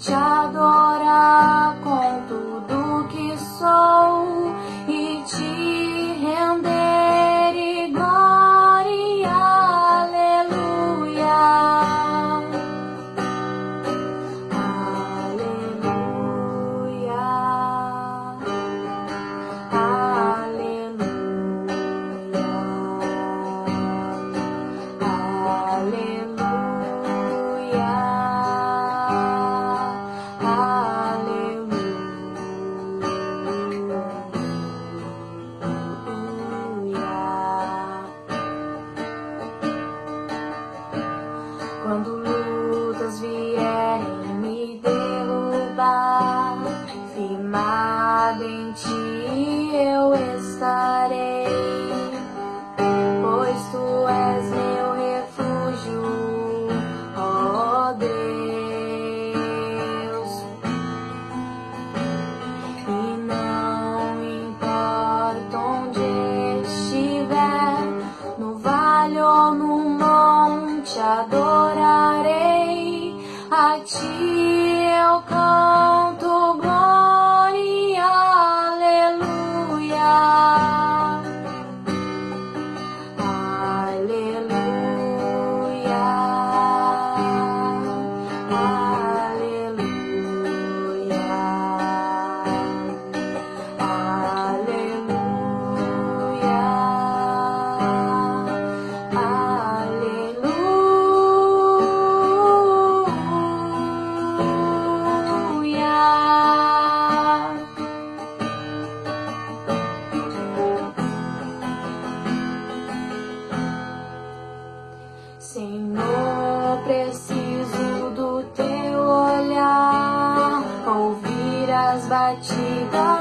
te adorar com tudo que sou e te render e glória, aleluia, aleluia, quando lutas vierem me derrubar, firmado em ti eu estarei, pois tu és meu refúgio, ó Deus. E não importa onde estiver, no vale ou no monte, adorarei a ti, eu canto glória, aleluia, aleluia, aleluia, Senhor, preciso do teu olhar, ouvir as batidas